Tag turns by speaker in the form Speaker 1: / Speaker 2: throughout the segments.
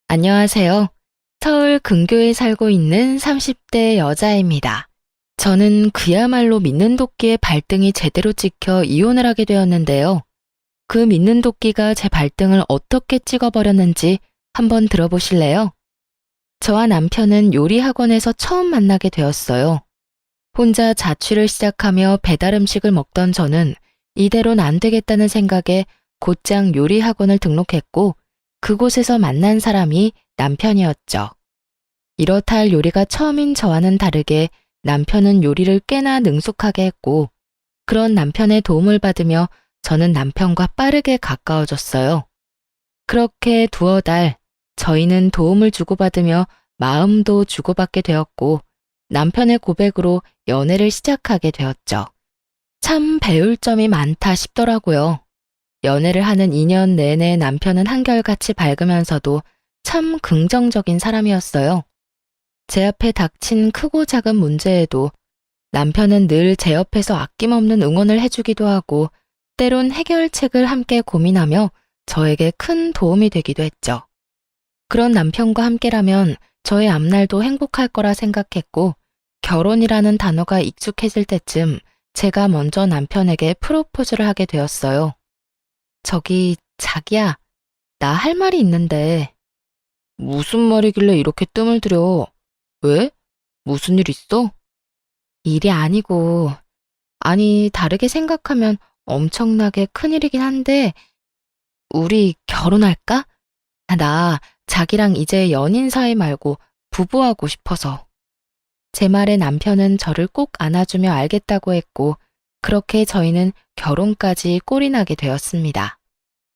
Speaker 1: 안녕하세요. 서울 근교에 살고 있는 30대 여자입니다. 저는 그야말로 믿는 도끼의 발등이 제대로 찍혀 이혼을 하게 되었는데요. 그 믿는 도끼가 제 발등을 어떻게 찍어버렸는지 한번 들어보실래요? 저와 남편은 요리 학원에서 처음 만나게 되었어요. 혼자 자취를 시작하며 배달 음식을 먹던 저는 이대로는 안 되겠다는 생각에 곧장 요리 학원을 등록했고 그곳에서 만난 사람이 남편이었죠. 이렇다 할 요리가 처음인 저와는 다르게 남편은 요리를 꽤나 능숙하게 했고 그런 남편의 도움을 받으며 저는 남편과 빠르게 가까워졌어요. 그렇게 두어 달 저희는 도움을 주고받으며 마음도 주고받게 되었고 남편의 고백으로 연애를 시작하게 되었죠. 참 배울 점이 많다 싶더라고요. 연애를 하는 2년 내내 남편은 한결같이 밝으면서도 참 긍정적인 사람이었어요. 제 앞에 닥친 크고 작은 문제에도 남편은 늘 제 옆에서 아낌없는 응원을 해주기도 하고 때론 해결책을 함께 고민하며 저에게 큰 도움이 되기도 했죠. 그런 남편과 함께라면 저의 앞날도 행복할 거라 생각했고 결혼이라는 단어가 익숙해질 때쯤 제가 먼저 남편에게 프로포즈를 하게 되었어요. 저기, 자기야, 나 할 말이 있는데. 무슨 말이길래 이렇게 뜸을 들여? 왜? 무슨 일 있어? 일이 아니고, 아니, 다르게 생각하면 엄청나게 큰일이긴 한데, 우리 결혼할까? 나 자기랑 이제 연인 사이 말고 부부하고 싶어서. 제 말에 남편은 저를 꼭 안아주며 알겠다고 했고, 그렇게 저희는 결혼까지 꼴이 나게 되었습니다.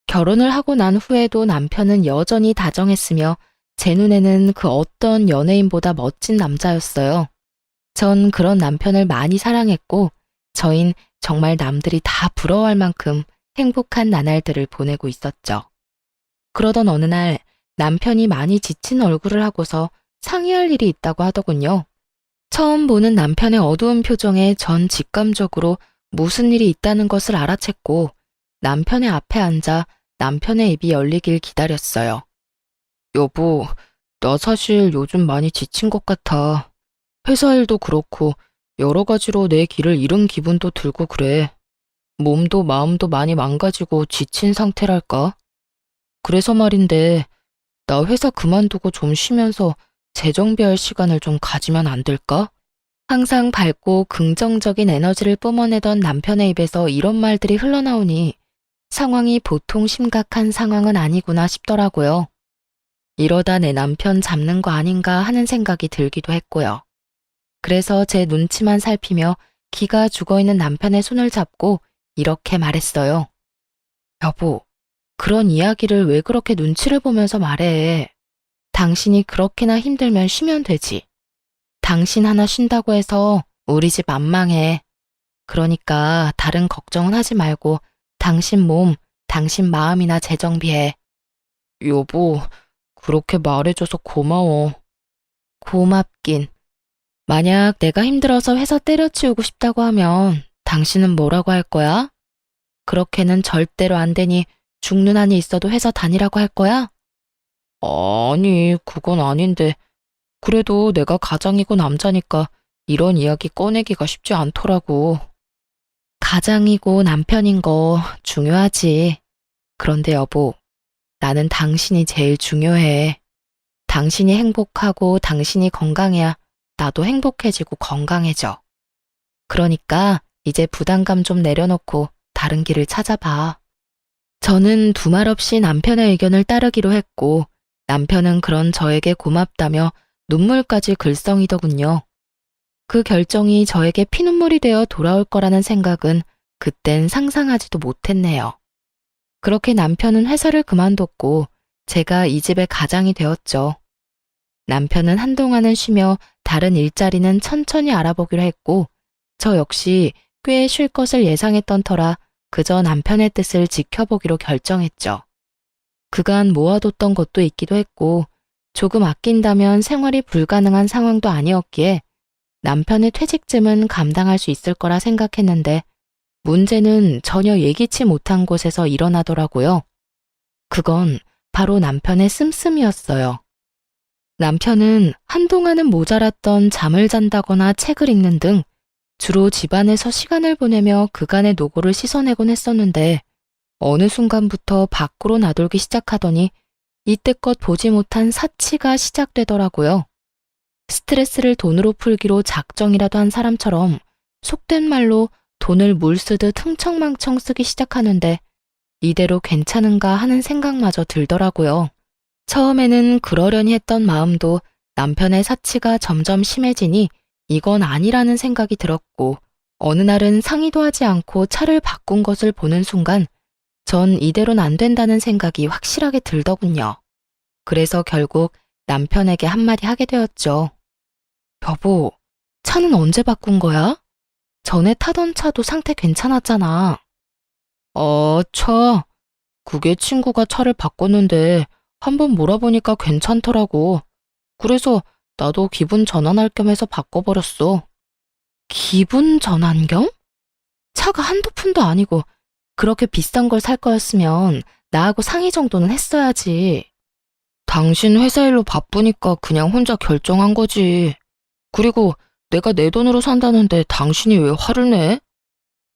Speaker 1: 결혼을 하고 난 후에도 남편은 여전히 다정했으며 제 눈에는 그 어떤 연예인보다 멋진 남자였어요. 전 그런 남편을 많이 사랑했고 저흰 정말 남들이 다 부러워할 만큼 행복한 나날들을 보내고 있었죠. 그러던 어느 날 남편이 많이 지친 얼굴을 하고서 상의할 일이 있다고 하더군요. 처음 보는 남편의 어두운 표정에 전 직감적으로 무슨 일이 있다는 것을 알아챘고 남편의 앞에 앉아 남편의 입이 열리길 기다렸어요. 여보, 나 사실 요즘 많이 지친 것 같아. 회사 일도 그렇고 여러 가지로 내 길을 잃은 기분도 들고 그래. 몸도 마음도 많이 망가지고 지친 상태랄까? 그래서 말인데, 나 회사 그만두고 좀 쉬면서 재정비할 시간을 좀 가지면 안 될까? 항상 밝고 긍정적인 에너지를 뿜어내던 남편의 입에서 이런 말들이 흘러나오니 상황이 보통 심각한 상황은 아니구나 싶더라고요. 이러다 내 남편 잡는 거 아닌가 하는 생각이 들기도 했고요. 그래서 제 눈치만 살피며 기가 죽어있는 남편의 손을 잡고 이렇게 말했어요. 여보, 그런 이야기를 왜 그렇게 눈치를 보면서 말해? 당신이 그렇게나 힘들면 쉬면 되지. 당신 하나 쉰다고 해서 우리 집 안 망해. 그러니까 다른 걱정은 하지 말고 당신 몸, 당신 마음이나 재정비해. 여보, 그렇게 말해줘서 고마워. 고맙긴. 만약 내가 힘들어서 회사 때려치우고 싶다고 하면 당신은 뭐라고 할 거야? 그렇게는 절대로 안 되니 죽는 한이 있어도 회사 다니라고 할 거야? 아니, 그건 아닌데. 그래도 내가 가장이고 남자니까 이런 이야기 꺼내기가 쉽지 않더라고. 가장이고 남편인 거 중요하지. 그런데 여보, 나는 당신이 제일 중요해. 당신이 행복하고 당신이 건강해야 나도 행복해지고 건강해져. 그러니까 이제 부담감 좀 내려놓고 다른 길을 찾아봐. 저는 두말 없이 남편의 의견을 따르기로 했고 남편은 그런 저에게 고맙다며 눈물까지 글썽이더군요. 그 결정이 저에게 피눈물이 되어 돌아올 거라는 생각은 그땐 상상하지도 못했네요. 그렇게 남편은 회사를 그만뒀고 제가 이 집의 가장이 되었죠. 남편은 한동안은 쉬며 다른 일자리는 천천히 알아보기로 했고 저 역시 꽤 쉴 것을 예상했던 터라 그저 남편의 뜻을 지켜보기로 결정했죠. 그간 모아뒀던 것도 있기도 했고 조금 아낀다면 생활이 불가능한 상황도 아니었기에 남편의 퇴직금은 감당할 수 있을 거라 생각했는데 문제는 전혀 예기치 못한 곳에서 일어나더라고요. 그건 바로 남편의 씀씀이었어요. 남편은 한동안은 모자랐던 잠을 잔다거나 책을 읽는 등 주로 집안에서 시간을 보내며 그간의 노고를 씻어내곤 했었는데 어느 순간부터 밖으로 나돌기 시작하더니 이때껏 보지 못한 사치가 시작되더라고요. 스트레스를 돈으로 풀기로 작정이라도 한 사람처럼 속된 말로 돈을 물 쓰듯 흥청망청 쓰기 시작하는데 이대로 괜찮은가 하는 생각마저 들더라고요. 처음에는 그러려니 했던 마음도 남편의 사치가 점점 심해지니 이건 아니라는 생각이 들었고 어느 날은 상의도 하지 않고 차를 바꾼 것을 보는 순간 전 이대로는 안 된다는 생각이 확실하게 들더군요. 그래서 결국 남편에게 한마디 하게 되었죠. 여보, 차는 언제 바꾼 거야? 전에 타던 차도 상태 괜찮았잖아. 차. 그게 친구가 차를 바꿨는데 한번 몰아보니까 괜찮더라고. 그래서 나도 기분 전환할 겸 해서 바꿔버렸어. 기분 전환 겸? 차가 한두 푼도 아니고 그렇게 비싼 걸 살 거였으면 나하고 상의 정도는 했어야지. 당신 회사 일로 바쁘니까 그냥 혼자 결정한 거지. 그리고 내가 내 돈으로 산다는데 당신이 왜 화를 내?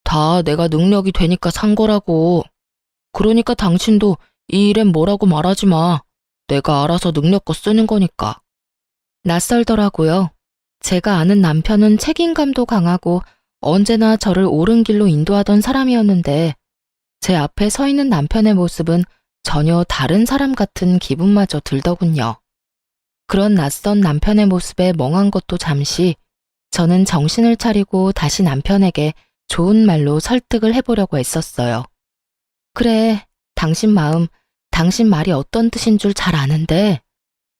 Speaker 1: 다 내가 능력이 되니까 산 거라고. 그러니까 당신도 이 일엔 뭐라고 말하지 마. 내가 알아서 능력껏 쓰는 거니까. 낯설더라고요. 제가 아는 남편은 책임감도 강하고 언제나 저를 옳은 길로 인도하던 사람이었는데 제 앞에 서 있는 남편의 모습은 전혀 다른 사람 같은 기분마저 들더군요. 그런 낯선 남편의 모습에 멍한 것도 잠시 저는 정신을 차리고 다시 남편에게 좋은 말로 설득을 해보려고 애썼어요. 그래, 당신 마음, 당신 말이 어떤 뜻인 줄 잘 아는데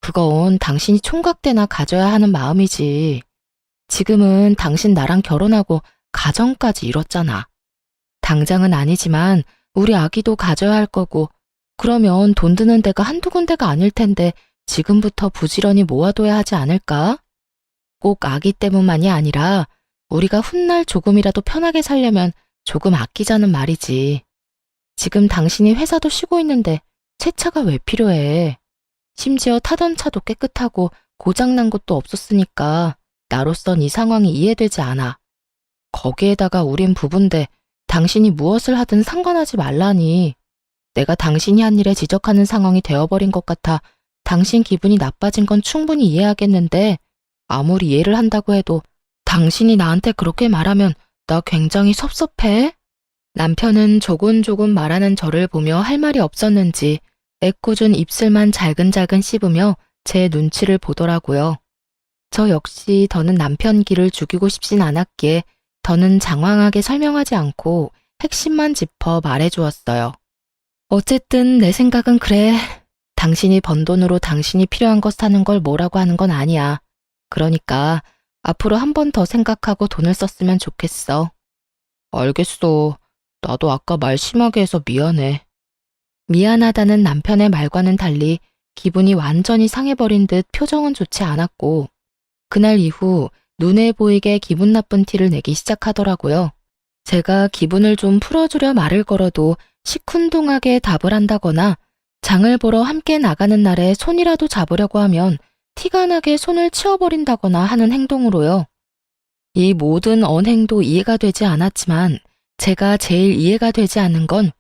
Speaker 1: 그건 당신이 총각 때나 가져야 하는 마음이지. 지금은 당신 나랑 결혼하고 가정까지 이뤘잖아. 당장은 아니지만 우리 아기도 가져야 할 거고 그러면 돈 드는 데가 한두 군데가 아닐 텐데 지금부터 부지런히 모아둬야 하지 않을까? 꼭 아기 때문만이 아니라 우리가 훗날 조금이라도 편하게 살려면 조금 아끼자는 말이지. 지금 당신이 회사도 쉬고 있는데 새 차가 왜 필요해? 심지어 타던 차도 깨끗하고 고장난 것도 없었으니까 나로선 이 상황이 이해되지 않아. 거기에다가 우린 부부인데 당신이 무엇을 하든 상관하지 말라니. 내가 당신이 한 일에 지적하는 상황이 되어버린 것 같아 당신 기분이 나빠진 건 충분히 이해하겠는데 아무리 이해를 한다고 해도 당신이 나한테 그렇게 말하면 나 굉장히 섭섭해. 남편은 조곤조곤 말하는 저를 보며 할 말이 없었는지 애꿎은 입술만 잘근잘근 씹으며 제 눈치를 보더라고요. 저 역시 더는 남편 기를 죽이고 싶진 않았기에 더는 장황하게 설명하지 않고 핵심만 짚어 말해주었어요. 어쨌든 내 생각은 그래. 당신이 번 돈으로 당신이 필요한 것 사는 걸 뭐라고 하는 건 아니야. 그러니까 앞으로 한 번 더 생각하고 돈을 썼으면 좋겠어. 알겠어. 나도 아까 말 심하게 해서 미안해. 미안하다는 남편의 말과는 달리 기분이 완전히 상해버린 듯 표정은 좋지 않았고 그날 이후 눈에 보이게 기분 나쁜 티를 내기 시작하더라고요. 제가 기분을 좀 풀어주려 말을 걸어도 시큰둥하게 답을 한다거나 장을 보러 함께 나가는 날에 손이라도 잡으려고 하면 티가 나게 손을 치워버린다거나 하는 행동으로요. 이 모든 언행도 이해가 되지 않았지만 제가 제일 이해가 되지 않는 건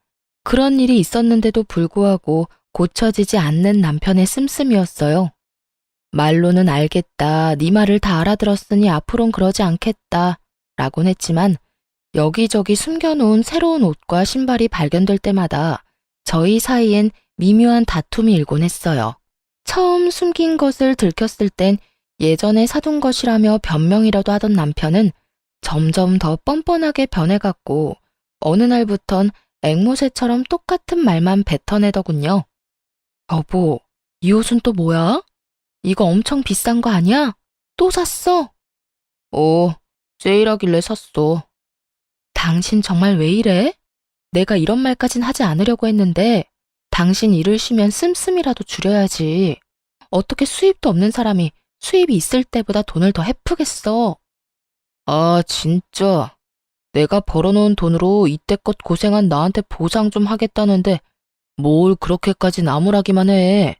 Speaker 1: 그런 일이 있었는데도 불구하고 고쳐지지 않는 남편의 씀씀이었어요. 말로는 알겠다, 네 말을 다 알아들었으니 앞으론 그러지 않겠다 라곤 했지만 여기저기 숨겨놓은 새로운 옷과 신발이 발견될 때마다 저희 사이엔 미묘한 다툼이 일곤 했어요. 처음 숨긴 것을 들켰을 땐 예전에 사둔 것이라며 변명이라도 하던 남편은 점점 더 뻔뻔하게 변해갔고 어느 날부턴 앵무새처럼 똑같은 말만 뱉어내더군요. 여보, 이 옷은 또 뭐야? 이거 엄청 비싼 거 아니야? 또 샀어? 세일하길래 샀어. 당신 정말 왜 이래? 내가 이런 말까진 하지 않으려고 했는데 당신 일을 쉬면 씀씀이라도 줄여야지. 어떻게 수입도 없는 사람이 수입이 있을 때보다 돈을 더 헤프겠어. 아, 진짜. 내가 벌어놓은 돈으로 이때껏 고생한 나한테 보상 좀 하겠다는데 뭘 그렇게까지 나무라기만 해.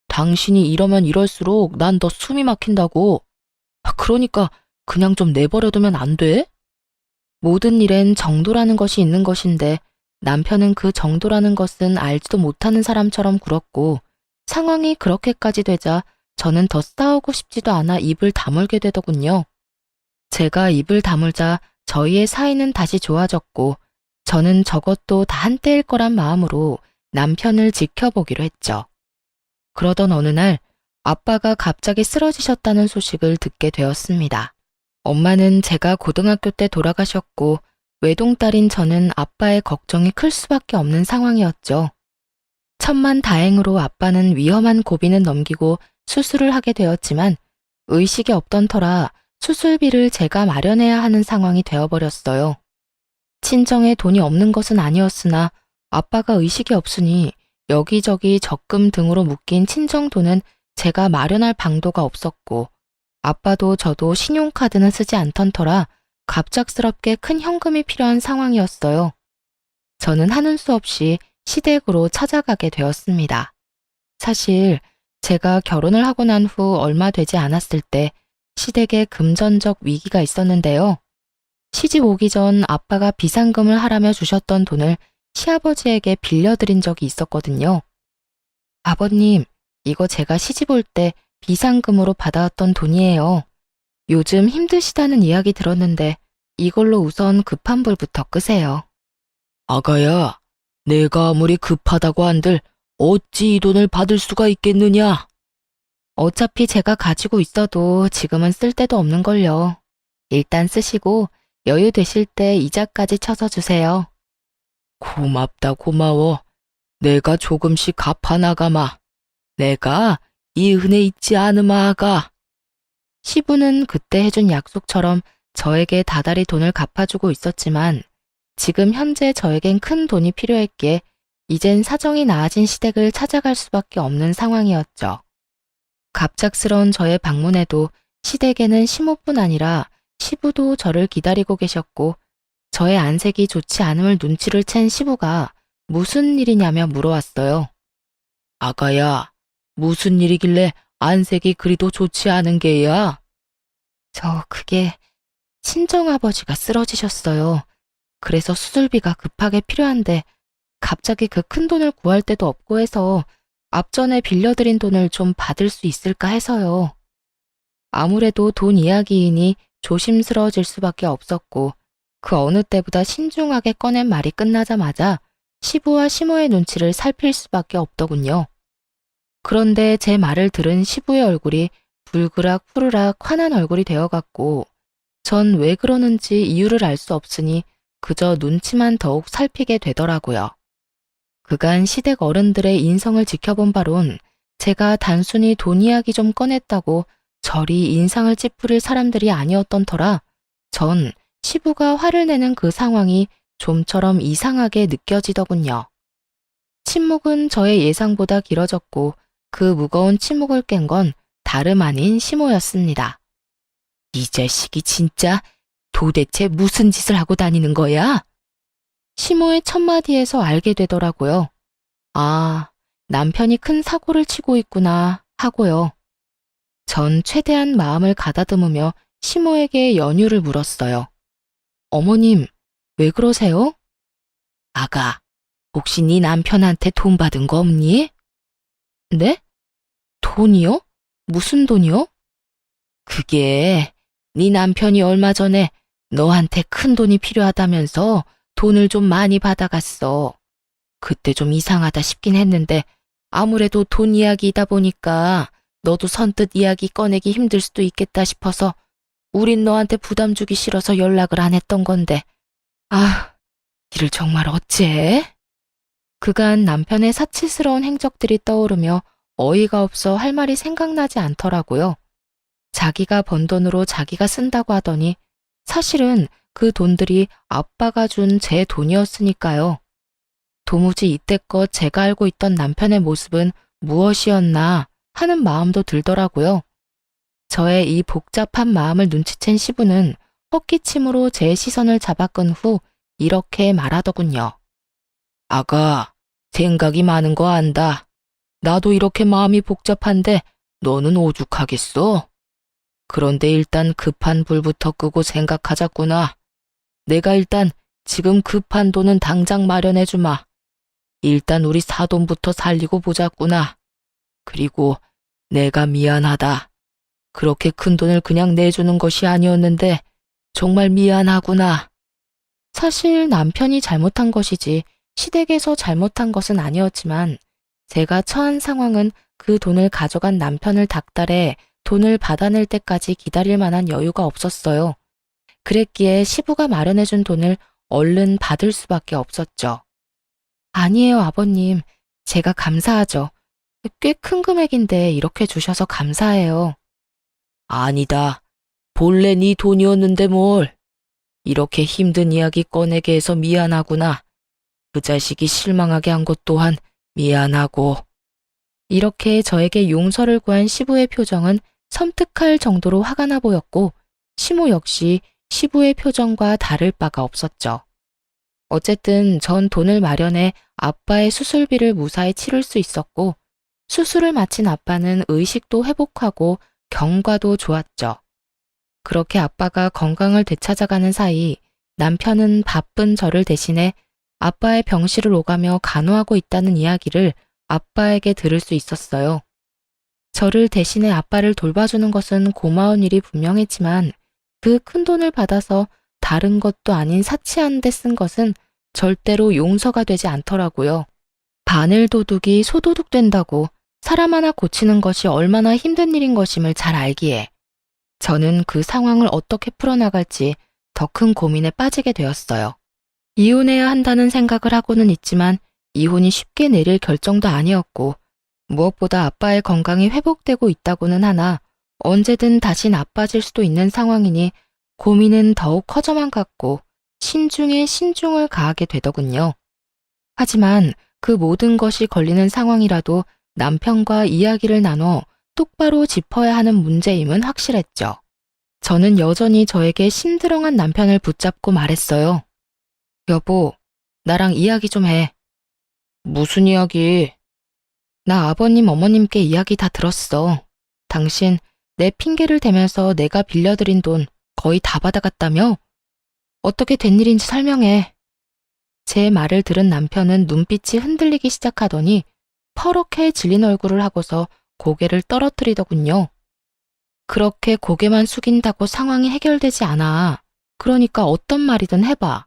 Speaker 1: 당신이 이러면 이럴수록 난 더 숨이 막힌다고. 그러니까 그냥 좀 내버려두면 안 돼? 모든 일엔 정도라는 것이 있는 것인데 남편은 그 정도라는 것은 알지도 못하는 사람처럼 굴었고 상황이 그렇게까지 되자 저는 더 싸우고 싶지도 않아 입을 다물게 되더군요. 제가 입을 다물자 저희의 사이는 다시 좋아졌고 저는 저것도 다 한때일 거란 마음으로 남편을 지켜보기로 했죠. 그러던 어느 날 아빠가 갑자기 쓰러지셨다는 소식을 듣게 되었습니다. 엄마는 제가 고등학교 때 돌아가셨고 외동딸인 저는 아빠의 걱정이 클 수밖에 없는 상황이었죠. 천만 다행으로 아빠는 위험한 고비는 넘기고 수술을 하게 되었지만 의식이 없던 터라 수술비를 제가 마련해야 하는 상황이 되어버렸어요. 친정에 돈이 없는 것은 아니었으나 아빠가 의식이 없으니 여기저기 적금 등으로 묶인 친정 돈은 제가 마련할 방도가 없었고 아빠도 저도 신용카드는 쓰지 않던 터라 갑작스럽게 큰 현금이 필요한 상황이었어요. 저는 하는 수 없이 시댁으로 찾아가게 되었습니다. 사실 제가 결혼을 하고 난 후 얼마 되지 않았을 때 시댁에 금전적 위기가 있었는데요. 시집 오기 전 아빠가 비상금을 하라며 주셨던 돈을 시아버지에게 빌려드린 적이 있었거든요. 아버님, 이거 제가 시집 올 때 비상금으로 받아왔던 돈이에요. 요즘 힘드시다는 이야기 들었는데 이걸로 우선 급한 불부터 끄세요. 아가야, 내가 아무리 급하다고 한들 어찌 이 돈을 받을 수가 있겠느냐? 어차피 제가 가지고 있어도 지금은 쓸 데도 없는걸요. 일단 쓰시고 여유 되실 때 이자까지 쳐서 주세요. 고맙다 고마워. 내가 조금씩 갚아나가마. 내가 이 은혜 잊지 않으마 아가. 시부는 그때 해준 약속처럼 저에게 다달이 돈을 갚아주고 있었지만 지금 현재 저에겐 큰 돈이 필요했기에 이젠 사정이 나아진 시댁을 찾아갈 수밖에 없는 상황이었죠. 갑작스러운 저의 방문에도 시댁에는 시모뿐 아니라 시부도 저를 기다리고 계셨고 저의 안색이 좋지 않음을 눈치를 챈 시부가 무슨 일이냐며 물어왔어요. 아가야, 무슨 일이길래 안색이 그리도 좋지 않은 게야? 그게 친정아버지가 쓰러지셨어요. 그래서 수술비가 급하게 필요한데 갑자기 그 큰 돈을 구할 데도 없고 해서 앞전에 빌려드린 돈을 좀 받을 수 있을까 해서요. 아무래도 돈 이야기이니 조심스러워질 수밖에 없었고 그 어느 때보다 신중하게 꺼낸 말이 끝나자마자 시부와 시모의 눈치를 살필 수밖에 없더군요. 그런데 제 말을 들은 시부의 얼굴이 불그락 푸르락 환한 얼굴이 되어갔고 전 왜 그러는지 이유를 알 수 없으니 그저 눈치만 더욱 살피게 되더라고요. 그간 시댁 어른들의 인성을 지켜본 바론 제가 단순히 돈 이야기 좀 꺼냈다고 저리 인상을 찌푸릴 사람들이 아니었던 터라 전 시부가 화를 내는 그 상황이 좀처럼 이상하게 느껴지더군요. 침묵은 저의 예상보다 길어졌고 그 무거운 침묵을 깬 건 다름 아닌 시모였습니다. 이 자식이 진짜 도대체 무슨 짓을 하고 다니는 거야? 시모의 첫마디에서 알게 되더라고요. 아, 남편이 큰 사고를 치고 있구나 하고요. 전 최대한 마음을 가다듬으며 시모에게 연유를 물었어요. 어머님, 왜 그러세요? 아가, 혹시 네 남편한테 돈 받은 거 없니? 네? 돈이요? 무슨 돈이요? 그게 네 남편이 얼마 전에 너한테 큰 돈이 필요하다면서 돈을 좀 많이 받아갔어. 그때 좀 이상하다 싶긴 했는데 아무래도 돈 이야기이다 보니까 너도 선뜻 이야기 꺼내기 힘들 수도 있겠다 싶어서 우린 너한테 부담 주기 싫어서 연락을 안 했던 건데 이를 정말 어째? 그간 남편의 사치스러운 행적들이 떠오르며 어이가 없어 할 말이 생각나지 않더라고요. 자기가 번 돈으로 자기가 쓴다고 하더니 사실은 그 돈들이 아빠가 준 제 돈이었으니까요. 도무지 이때껏 제가 알고 있던 남편의 모습은 무엇이었나 하는 마음도 들더라고요. 저의 이 복잡한 마음을 눈치챈 시부는 헛기침으로 제 시선을 잡아끈 후 이렇게 말하더군요. 아가, 생각이 많은 거 안다. 나도 이렇게 마음이 복잡한데 너는 오죽하겠어? 그런데 일단 급한 불부터 끄고 생각하자꾸나. 내가 일단 지금 급한 돈은 당장 마련해주마. 일단 우리 사돈부터 살리고 보자꾸나. 그리고 내가 미안하다. 그렇게 큰 돈을 그냥 내주는 것이 아니었는데 정말 미안하구나. 사실 남편이 잘못한 것이지 시댁에서 잘못한 것은 아니었지만 제가 처한 상황은 그 돈을 가져간 남편을 닥달해 돈을 받아낼 때까지 기다릴 만한 여유가 없었어요. 그랬기에 시부가 마련해준 돈을 얼른 받을 수밖에 없었죠. 아니에요, 아버님. 제가 감사하죠. 꽤 큰 금액인데 이렇게 주셔서 감사해요. 아니다. 본래 네 돈이었는데 뭘. 이렇게 힘든 이야기 꺼내게 해서 미안하구나. 그 자식이 실망하게 한 것 또한 미안하고. 이렇게 저에게 용서를 구한 시부의 표정은 섬뜩할 정도로 화가 나 보였고 시모 역시 시부의 표정과 다를 바가 없었죠. 어쨌든 전 돈을 마련해 아빠의 수술비를 무사히 치를 수 있었고 수술을 마친 아빠는 의식도 회복하고 경과도 좋았죠. 그렇게 아빠가 건강을 되찾아가는 사이 남편은 바쁜 저를 대신해 아빠의 병실을 오가며 간호하고 있다는 이야기를 아빠에게 들을 수 있었어요. 저를 대신해 아빠를 돌봐주는 것은 고마운 일이 분명했지만 그 큰 돈을 받아서 다른 것도 아닌 사치하는 데 쓴 것은 절대로 용서가 되지 않더라고요. 바늘도둑이 소도둑 된다고 사람 하나 고치는 것이 얼마나 힘든 일인 것임을 잘 알기에 저는 그 상황을 어떻게 풀어나갈지 더 큰 고민에 빠지게 되었어요. 이혼해야 한다는 생각을 하고는 있지만 이혼이 쉽게 내릴 결정도 아니었고 무엇보다 아빠의 건강이 회복되고 있다고는 하나 언제든 다시 나빠질 수도 있는 상황이니 고민은 더욱 커져만 갔고 신중에 신중을 가하게 되더군요. 하지만 그 모든 것이 걸리는 상황이라도 남편과 이야기를 나눠 똑바로 짚어야 하는 문제임은 확실했죠. 저는 여전히 저에게 심드렁한 남편을 붙잡고 말했어요. 여보, 나랑 이야기 좀 해. 무슨 이야기? 나 아버님, 어머님께 이야기 다 들었어. 당신 내 핑계를 대면서 내가 빌려드린 돈 거의 다 받아갔다며? 어떻게 된 일인지 설명해. 제 말을 들은 남편은 눈빛이 흔들리기 시작하더니 퍼렇게 질린 얼굴을 하고서 고개를 떨어뜨리더군요. 그렇게 고개만 숙인다고 상황이 해결되지 않아. 그러니까 어떤 말이든 해봐.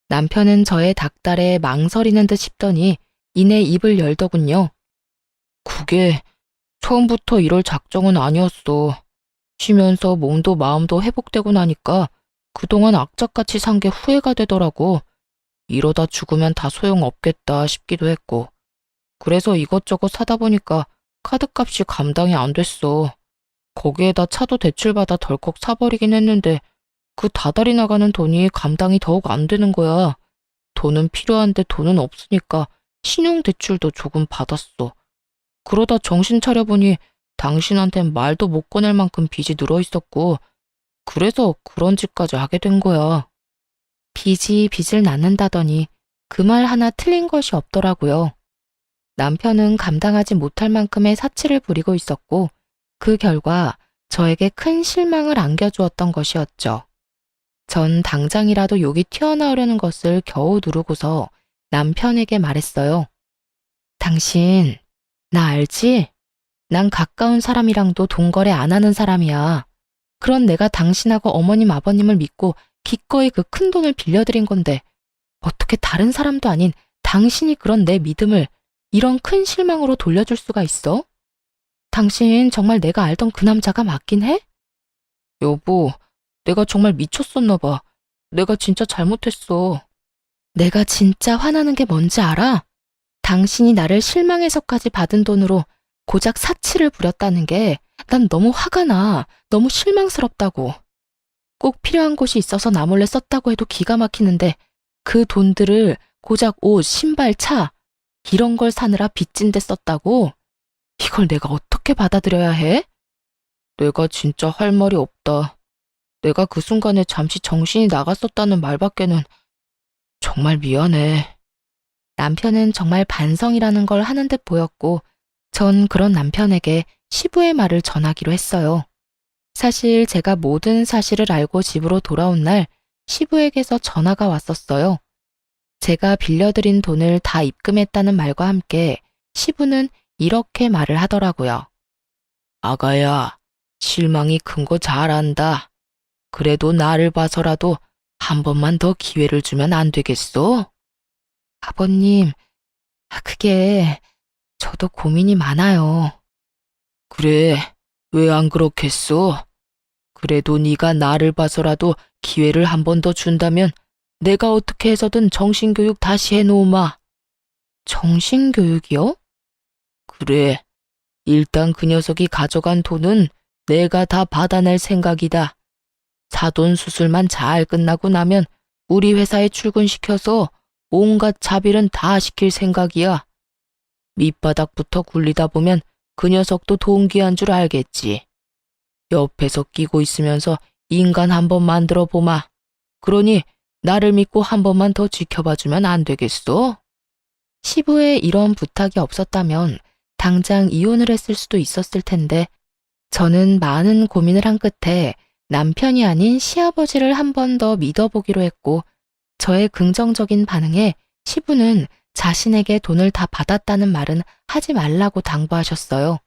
Speaker 1: 남편은 저의 닥달에 망설이는 듯 싶더니 이내 입을 열더군요. 그게 처음부터 이럴 작정은 아니었어. 쉬면서 몸도 마음도 회복되고 나니까 그동안 악착같이 산 게 후회가 되더라고. 이러다 죽으면 다 소용없겠다 싶기도 했고. 그래서 이것저것 사다 보니까 카드값이 감당이 안 됐어. 거기에다 차도 대출받아 덜컥 사버리긴 했는데 그 다달이 나가는 돈이 감당이 더욱 안 되는 거야. 돈은 필요한데 돈은 없으니까 신용대출도 조금 받았어. 그러다 정신 차려보니 당신한텐 말도 못 꺼낼 만큼 빚이 늘어 있었고 그래서 그런 짓까지 하게 된 거야. 빚이 빚을 낳는다더니 그 말 하나 틀린 것이 없더라고요. 남편은 감당하지 못할 만큼의 사치를 부리고 있었고 그 결과 저에게 큰 실망을 안겨주었던 것이었죠. 전 당장이라도 욕이 튀어나오려는 것을 겨우 누르고서 남편에게 말했어요. 당신, 나 알지? 난 가까운 사람이랑도 돈 거래 안 하는 사람이야. 그런 내가 당신하고 어머님 아버님을 믿고 기꺼이 그 큰 돈을 빌려드린 건데 어떻게 다른 사람도 아닌 당신이 그런 내 믿음을 이런 큰 실망으로 돌려줄 수가 있어? 당신 정말 내가 알던 그 남자가 맞긴 해? 여보, 내가 정말 미쳤었나 봐. 내가 진짜 잘못했어. 내가 진짜 화나는 게 뭔지 알아? 당신이 나를 실망해서까지 받은 돈으로 고작 사치를 부렸다는 게 난 너무 화가 나. 너무 실망스럽다고. 꼭 필요한 곳이 있어서 나 몰래 썼다고 해도 기가 막히는데 그 돈들을 고작 옷, 신발, 차 이런 걸 사느라 빚진 데 썼다고? 이걸 내가 어떻게 받아들여야 해? 내가 진짜 할 말이 없다. 내가 그 순간에 잠시 정신이 나갔었다는 말밖에는 정말 미안해. 남편은 정말 반성이라는 걸 하는 듯 보였고 전 그런 남편에게 시부의 말을 전하기로 했어요. 사실 제가 모든 사실을 알고 집으로 돌아온 날 시부에게서 전화가 왔었어요. 제가 빌려드린 돈을 다 입금했다는 말과 함께 시부는 이렇게 말을 하더라고요. 아가야, 실망이 큰 거 잘 안다. 그래도 나를 봐서라도 한 번만 더 기회를 주면 안 되겠어? 아버님, 그게 저도 고민이 많아요. 그래, 왜 안 그렇겠어? 그래도 네가 나를 봐서라도 기회를 한 번 더 준다면 내가 어떻게 해서든 정신교육 다시 해놓으마. 정신교육이요? 그래, 일단 그 녀석이 가져간 돈은 내가 다 받아낼 생각이다. 사돈 수술만 잘 끝나고 나면 우리 회사에 출근시켜서 온갖 자비는 다 시킬 생각이야. 밑바닥부터 굴리다 보면 그 녀석도 동기한 줄 알겠지. 옆에서 끼고 있으면서 인간 한번 만들어 보마. 그러니 나를 믿고 한 번만 더 지켜봐주면 안 되겠어? 시부에 이런 부탁이 없었다면 당장 이혼을 했을 수도 있었을 텐데 저는 많은 고민을 한 끝에 남편이 아닌 시아버지를 한 번 더 믿어보기로 했고 저의 긍정적인 반응에 시부는 자신에게 돈을 다 받았다는 말은 하지 말라고 당부하셨어요.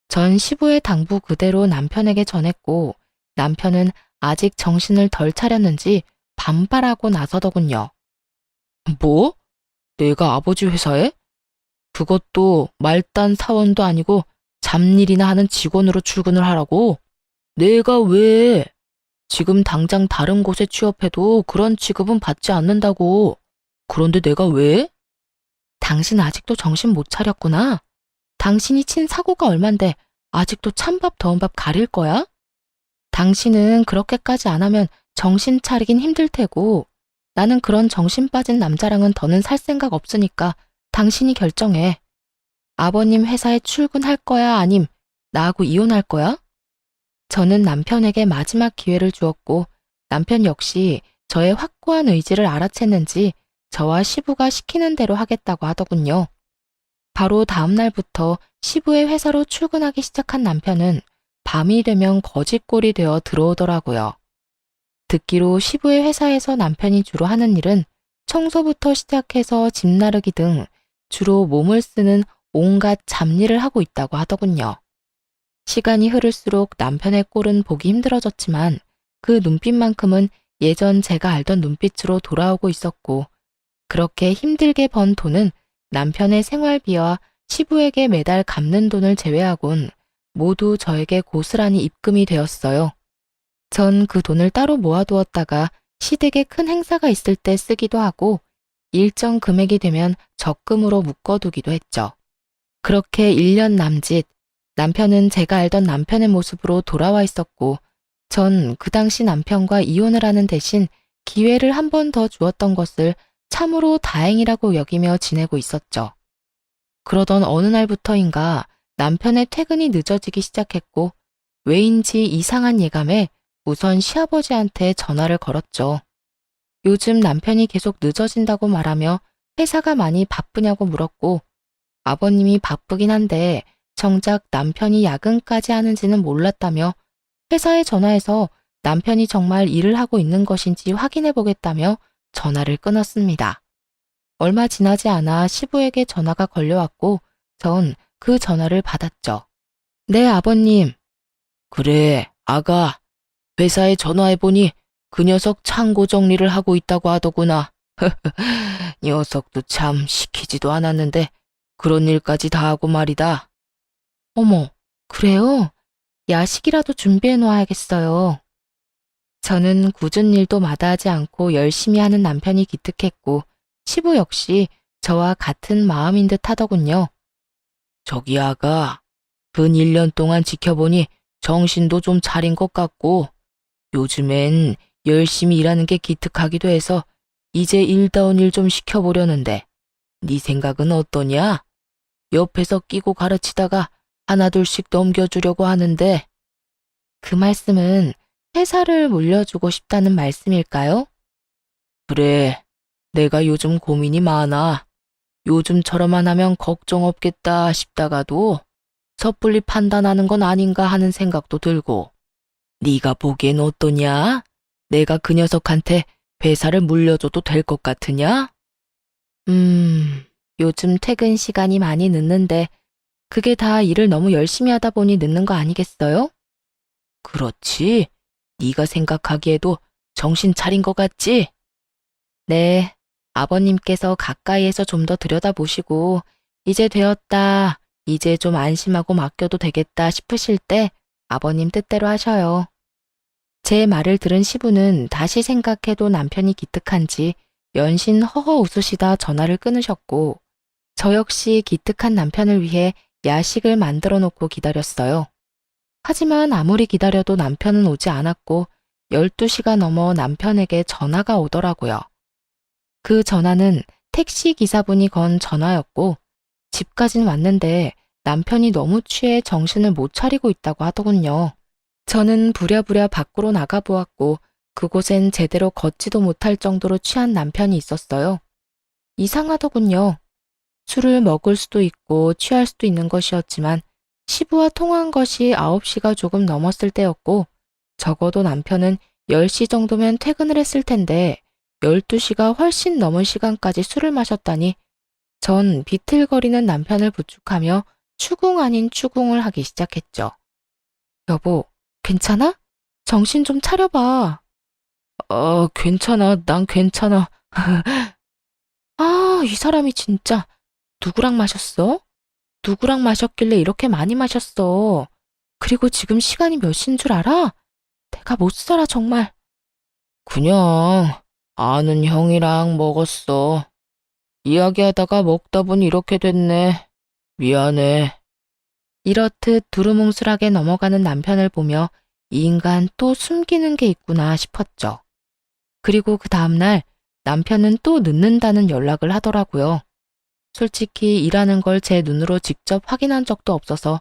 Speaker 1: 전 시부의 당부 그대로 남편에게 전했고 남편은 아직 정신을 덜 차렸는지 반발하고 나서더군요. 뭐? 내가 아버지 회사에? 그것도 말단 사원도 아니고 잡일이나 하는 직원으로 출근을 하라고? 내가 왜? 지금 당장 다른 곳에 취업해도 그런 취급은 받지 않는다고. 그런데 내가 왜? 당신 아직도 정신 못 차렸구나. 당신이 친 사고가 얼만데 아직도 찬밥 더운 밥 가릴 거야? 당신은 그렇게까지 안 하면 정신 차리긴 힘들 테고 나는 그런 정신 빠진 남자랑은 더는 살 생각 없으니까 당신이 결정해. 아버님 회사에 출근할 거야 아님 나하고 이혼할 거야? 저는 남편에게 마지막 기회를 주었고 남편 역시 저의 확고한 의지를 알아챘는지 저와 시부가 시키는 대로 하겠다고 하더군요. 바로 다음 날부터 시부의 회사로 출근하기 시작한 남편은 밤이 되면 거짓골이 되어 들어오더라고요. 듣기로 시부의 회사에서 남편이 주로 하는 일은 청소부터 시작해서 짐 나르기 등 주로 몸을 쓰는 온갖 잡일을 하고 있다고 하더군요. 시간이 흐를수록 남편의 꼴은 보기 힘들어졌지만 그 눈빛만큼은 예전 제가 알던 눈빛으로 돌아오고 있었고 그렇게 힘들게 번 돈은 남편의 생활비와 시부에게 매달 갚는 돈을 제외하곤 모두 저에게 고스란히 입금이 되었어요. 전 그 돈을 따로 모아두었다가 시댁에 큰 행사가 있을 때 쓰기도 하고 일정 금액이 되면 적금으로 묶어두기도 했죠. 그렇게 1년 남짓 남편은 제가 알던 남편의 모습으로 돌아와 있었고 전 그 당시 남편과 이혼을 하는 대신 기회를 한 번 더 주었던 것을 참으로 다행이라고 여기며 지내고 있었죠. 그러던 어느 날부터인가 남편의 퇴근이 늦어지기 시작했고 왜인지 이상한 예감에 우선 시아버지한테 전화를 걸었죠. 요즘 남편이 계속 늦어진다고 말하며 회사가 많이 바쁘냐고 물었고 아버님이 바쁘긴 한데 정작 남편이 야근까지 하는지는 몰랐다며 회사에 전화해서 남편이 정말 일을 하고 있는 것인지 확인해 보겠다며 전화를 끊었습니다. 얼마 지나지 않아 시부에게 전화가 걸려왔고 전 그 전화를 받았죠. 네, 아버님. 그래, 아가. 회사에 전화해보니 그 녀석 창고 정리를 하고 있다고 하더구나. 녀석도 참 시키지도 않았는데 그런 일까지 다 하고 말이다. 어머, 그래요? 야식이라도 준비해 놓아야겠어요. 저는 굳은 일도 마다하지 않고 열심히 하는 남편이 기특했고 시부 역시 저와 같은 마음인 듯 하더군요. 저기 아가, 근 1년 동안 지켜보니 정신도 좀 차린 것 같고 요즘엔 열심히 일하는 게 기특하기도 해서 이제 일다운 일 좀 시켜보려는데 네 생각은 어떠냐? 옆에서 끼고 가르치다가 하나둘씩 넘겨주려고 하는데 그 말씀은 회사를 물려주고 싶다는 말씀일까요? 그래, 내가 요즘 고민이 많아. 요즘처럼만 하면 걱정 없겠다 싶다가도 섣불리 판단하는 건 아닌가 하는 생각도 들고. 네가 보기엔 어떠냐? 내가 그 녀석한테 회사를 물려줘도 될 것 같으냐? 요즘 퇴근 시간이 많이 늦는데 그게 다 일을 너무 열심히 하다 보니 늦는 거 아니겠어요? 그렇지. 네가 생각하기에도 정신 차린 것 같지? 네, 아버님께서 가까이에서 좀 더 들여다보시고 이제 되었다, 이제 좀 안심하고 맡겨도 되겠다 싶으실 때 아버님 뜻대로 하셔요. 제 말을 들은 시부는 다시 생각해도 남편이 기특한지 연신 허허 웃으시다 전화를 끊으셨고 저 역시 기특한 남편을 위해 야식을 만들어 놓고 기다렸어요. 하지만 아무리 기다려도 남편은 오지 않았고 12시가 넘어 남편에게 전화가 오더라고요. 그 전화는 택시 기사분이 건 전화였고 집까진 왔는데 남편이 너무 취해 정신을 못 차리고 있다고 하더군요. 저는 부랴부랴 밖으로 나가보았고 그곳엔 제대로 걷지도 못할 정도로 취한 남편이 있었어요. 이상하더군요. 술을 먹을 수도 있고 취할 수도 있는 것이었지만 시부와 통화한 것이 9시가 조금 넘었을 때였고 적어도 남편은 10시 정도면 퇴근을 했을 텐데 12시가 훨씬 넘은 시간까지 술을 마셨다니 전 비틀거리는 남편을 부축하며 추궁 아닌 추궁을 하기 시작했죠. 여보, 괜찮아? 정신 좀 차려봐. 괜찮아. 난 괜찮아. 아, 이 사람이 진짜 누구랑 마셨어? 누구랑 마셨길래 이렇게 많이 마셨어? 그리고 지금 시간이 몇 시인 줄 알아? 내가 못 살아, 정말. 그냥 아는 형이랑 먹었어. 이야기하다가 먹다 보니 이렇게 됐네. 미안해. 이렇듯 두루뭉술하게 넘어가는 남편을 보며 이 인간 또 숨기는 게 있구나 싶었죠. 그리고 그 다음날 남편은 또 늦는다는 연락을 하더라고요. 솔직히 일하는 걸 제 눈으로 직접 확인한 적도 없어서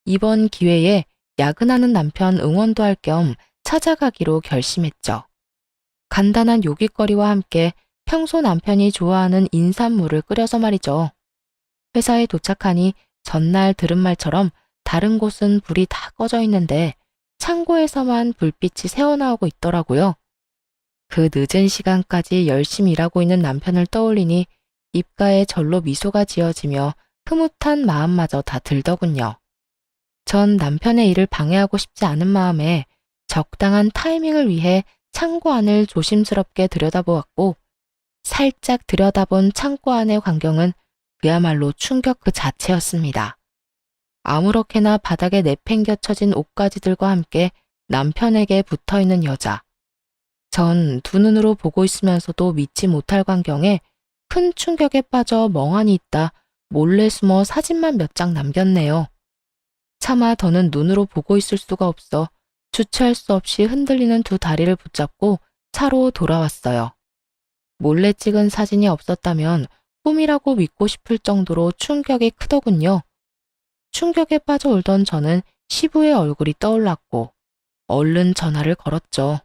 Speaker 1: 이번 기회에 야근하는 남편 응원도 할 겸 찾아가기로 결심했죠. 간단한 요깃거리와 함께 평소 남편이 좋아하는 인삼물을 끓여서 말이죠. 회사에 도착하니 전날 들은 말처럼 다른 곳은 불이 다 꺼져 있는데 창고에서만 불빛이 새어나오고 있더라고요. 그 늦은 시간까지 열심히 일하고 있는 남편을 떠올리니 입가에 절로 미소가 지어지며 흐뭇한 마음마저 다 들더군요. 전 남편의 일을 방해하고 싶지 않은 마음에 적당한 타이밍을 위해 창고 안을 조심스럽게 들여다보았고 살짝 들여다본 창고 안의 광경은 그야말로 충격 그 자체였습니다. 아무렇게나 바닥에 내팽겨쳐진 옷가지들과 함께 남편에게 붙어있는 여자. 전 두 눈으로 보고 있으면서도 믿지 못할 광경에 큰 충격에 빠져 멍하니 있다 몰래 숨어 사진만 몇 장 남겼네요. 차마 더는 눈으로 보고 있을 수가 없어 주체할 수 없이 흔들리는 두 다리를 붙잡고 차로 돌아왔어요. 몰래 찍은 사진이 없었다면 꿈이라고 믿고 싶을 정도로 충격이 크더군요. 충격에 빠져 울던 저는 시부의 얼굴이 떠올랐고 얼른 전화를 걸었죠.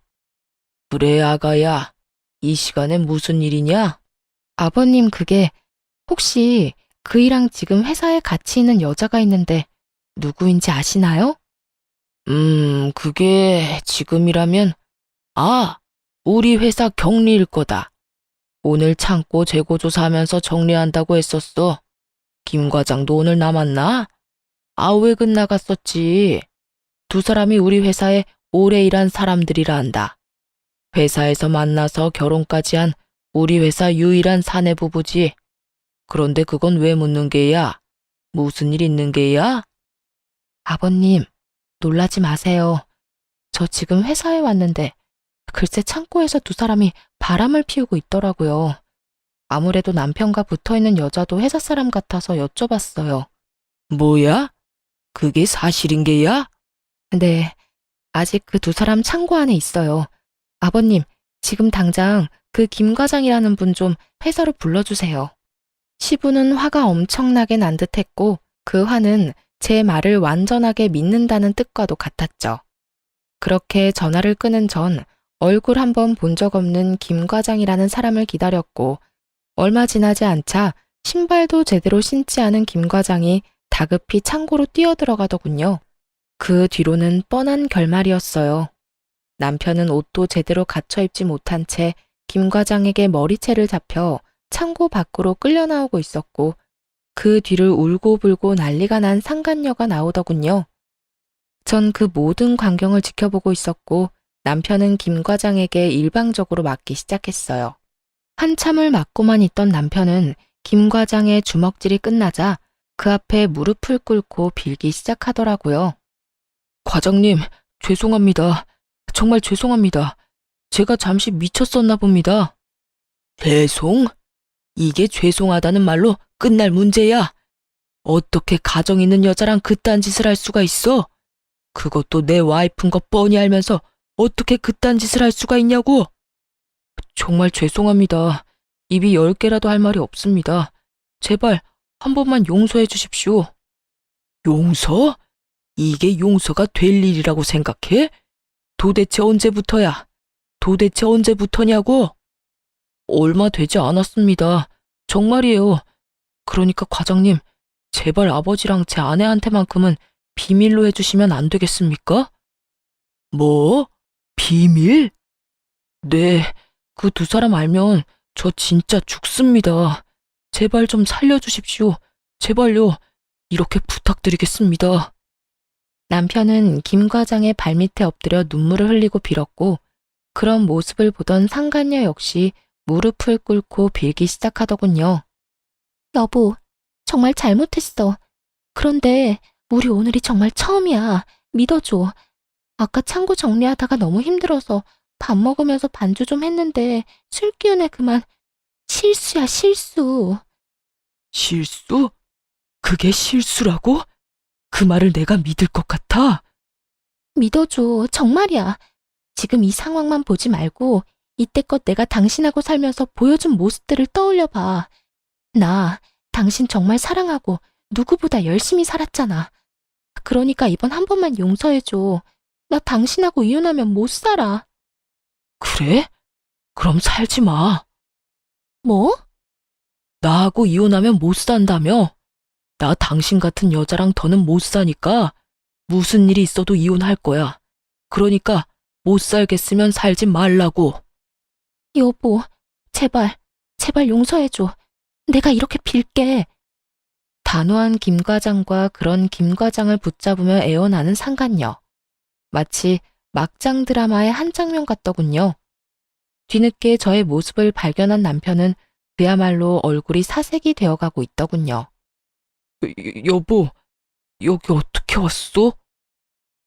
Speaker 1: 그래, 아가야. 이 시간에 무슨 일이냐? 아버님, 그게 혹시 그이랑 지금 회사에 같이 있는 여자가 있는데 누구인지 아시나요? 그게 지금이라면 우리 회사 경리일 거다. 오늘 창고 재고조사하면서 정리한다고 했었어. 김 과장도 오늘 남았나? 외근 나갔었지. 두 사람이 우리 회사에 오래 일한 사람들이라 한다. 회사에서 만나서 결혼까지 한 우리 회사 유일한 사내 부부지. 그런데 그건 왜 묻는 게야? 무슨 일 있는 게야? 아버님, 놀라지 마세요. 저 지금 회사에 왔는데 글쎄 창고에서 두 사람이 바람을 피우고 있더라고요. 아무래도 남편과 붙어있는 여자도 회사 사람 같아서 여쭤봤어요. 뭐야? 그게 사실인 게야? 네, 아직 그 두 사람 창고 안에 있어요. 아버님, 지금 당장 그 김 과장이라는 분 좀 회사로 불러주세요. 시부는 화가 엄청나게 난 듯했고 그 화는 제 말을 완전하게 믿는다는 뜻과도 같았죠. 그렇게 전화를 끊은 전 얼굴 한번 본 적 없는 김 과장이라는 사람을 기다렸고 얼마 지나지 않자 신발도 제대로 신지 않은 김 과장이 다급히 창고로 뛰어들어가더군요. 그 뒤로는 뻔한 결말이었어요. 남편은 옷도 제대로 갖춰 입지 못한 채 김 과장에게 머리채를 잡혀 창고 밖으로 끌려 나오고 있었고, 그 뒤를 울고불고 난리가 난 상간녀가 나오더군요. 전 그 모든 광경을 지켜보고 있었고, 남편은 김 과장에게 일방적으로 맞기 시작했어요. 한참을 맞고만 있던 남편은 김 과장의 주먹질이 끝나자 그 앞에 무릎을 꿇고 빌기 시작하더라고요. 과장님, 죄송합니다. 정말 죄송합니다. 제가 잠시 미쳤었나 봅니다. 죄송? 이게 죄송하다는 말로 끝날 문제야. 어떻게 가정 있는 여자랑 그딴 짓을 할 수가 있어? 그것도 내 와이프인 거 뻔히 알면서 어떻게 그딴 짓을 할 수가 있냐고? 정말 죄송합니다. 입이 10개라도 할 말이 없습니다. 제발 한 번만 용서해 주십시오. 용서? 이게 용서가 될 일이라고 생각해? 도대체 언제부터야? 도대체 언제부터냐고? 얼마 되지 않았습니다. 정말이에요. 그러니까 과장님, 제발 아버지랑 제 아내한테만큼은 비밀로 해주시면 안 되겠습니까? 뭐? 비밀? 네, 그 두 사람 알면 저 진짜 죽습니다. 제발 좀 살려주십시오. 제발요. 이렇게 부탁드리겠습니다. 남편은 김 과장의 발밑에 엎드려 눈물을 흘리고 빌었고, 그런 모습을 보던 상간녀 역시 무릎을 꿇고 빌기 시작하더군요. 여보, 정말 잘못했어. 그런데 우리 오늘이 정말 처음이야. 믿어줘. 아까 창고 정리하다가 너무 힘들어서 밥 먹으면서 반주 좀 했는데 술 기운에 그만. 실수야, 실수. 실수? 그게 실수라고? 그 말을 내가 믿을 것 같아? 믿어줘. 정말이야. 지금 이 상황만 보지 말고 이때껏 내가 당신하고 살면서 보여준 모습들을 떠올려봐. 나 당신 정말 사랑하고 누구보다 열심히 살았잖아. 그러니까 이번 한 번만 용서해줘. 나 당신하고 이혼하면 못 살아. 그래? 그럼 살지 마. 뭐? 나하고 이혼하면 못 산다며? 나 당신 같은 여자랑 더는 못 사니까 무슨 일이 있어도 이혼할 거야. 그러니까 못 살겠으면 살지 말라고. 여보, 제발, 제발 용서해줘. 내가 이렇게 빌게. 단호한 김 과장과 그런 김 과장을 붙잡으며 애원하는 상간녀. 마치 막장 드라마의 한 장면 같더군요. 뒤늦게 저의 모습을 발견한 남편은 그야말로 얼굴이 사색이 되어가고 있더군요. 여보, 여기 어떻게 왔어?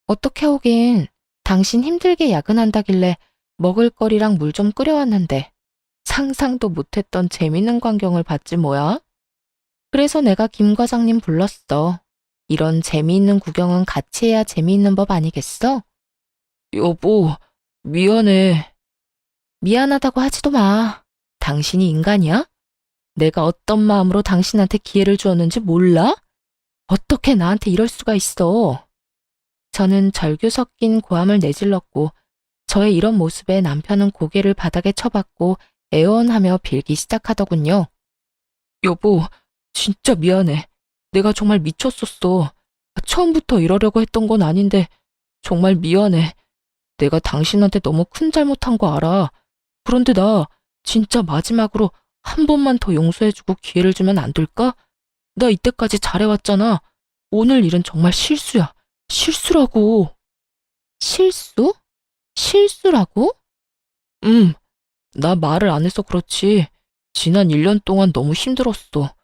Speaker 1: 어떻게 오긴. 당신 힘들게 야근한다길래 먹을거리랑 물 좀 끓여왔는데 상상도 못했던 재밌는 광경을 봤지 뭐야? 그래서 내가 김 과장님 불렀어. 이런 재미있는 구경은 같이 해야 재미있는 법 아니겠어? 여보, 미안해. 미안하다고 하지도 마. 당신이 인간이야? 내가 어떤 마음으로 당신한테 기회를 주었는지 몰라? 어떻게 나한테 이럴 수가 있어? 저는 절규 섞인 고함을 내질렀고, 저의 이런 모습에 남편은 고개를 바닥에 쳐박고 애원하며 빌기 시작하더군요. 여보, 진짜 미안해. 내가 정말 미쳤었어. 처음부터 이러려고 했던 건 아닌데 정말 미안해. 내가 당신한테 너무 큰 잘못한 거 알아. 그런데 나 진짜 마지막으로 한 번만 더 용서해주고 기회를 주면 안 될까? 나 이때까지 잘해왔잖아. 오늘 일은 정말 실수야. 실수라고. 실수? 실수라고? 나 말을 안 해서 그렇지. 지난 1년 동안 너무 힘들었어.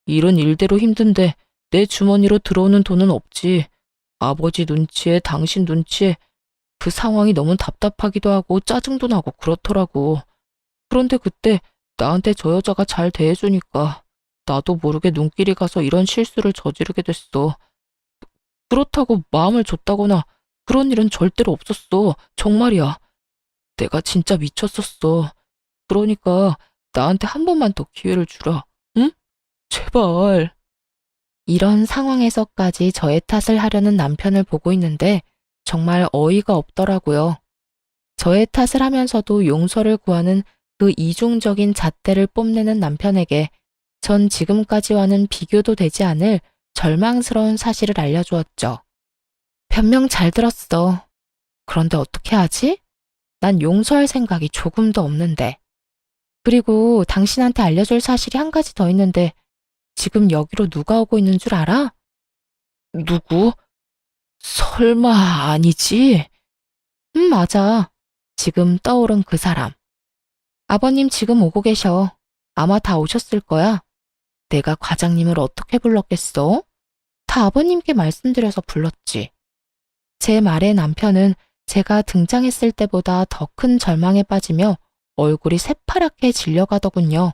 Speaker 1: 일은 일대로 힘든데 내 주머니로 들어오는 돈은 없지. 아버지 눈치에 당신 눈치에 그 상황이 너무 답답하기도 하고 짜증도 나고 그렇더라고. 그런데 그때 나한테 저 여자가 잘 대해주니까 나도 모르게 눈길이 가서 이런 실수를 저지르게 됐어. 그렇다고 마음을 줬다거나 그런 일은 절대로 없었어. 정말이야. 내가 진짜 미쳤었어. 그러니까 나한테 한 번만 더 기회를 주라. 응? 제발. 이런 상황에서까지 저의 탓을 하려는 남편을 보고 있는데 정말 어이가 없더라고요. 저의 탓을 하면서도 용서를 구하는 그 이중적인 잣대를 뽐내는 남편에게 전 지금까지와는 비교도 되지 않을 절망스러운 사실을 알려주었죠. 변명 잘 들었어. 그런데 어떻게 하지? 난 용서할 생각이 조금도 없는데. 그리고 당신한테 알려줄 사실이 한 가지 더 있는데 지금 여기로 누가 오고 있는 줄 알아? 누구? 설마 아니지? 맞아. 지금 떠오른 그 사람. 아버님 지금 오고 계셔. 아마 다 오셨을 거야. 내가 과장님을 어떻게 불렀겠어? 다 아버님께 말씀드려서 불렀지. 제 말에 남편은 제가 등장했을 때보다 더 큰 절망에 빠지며 얼굴이 새파랗게 질려가더군요.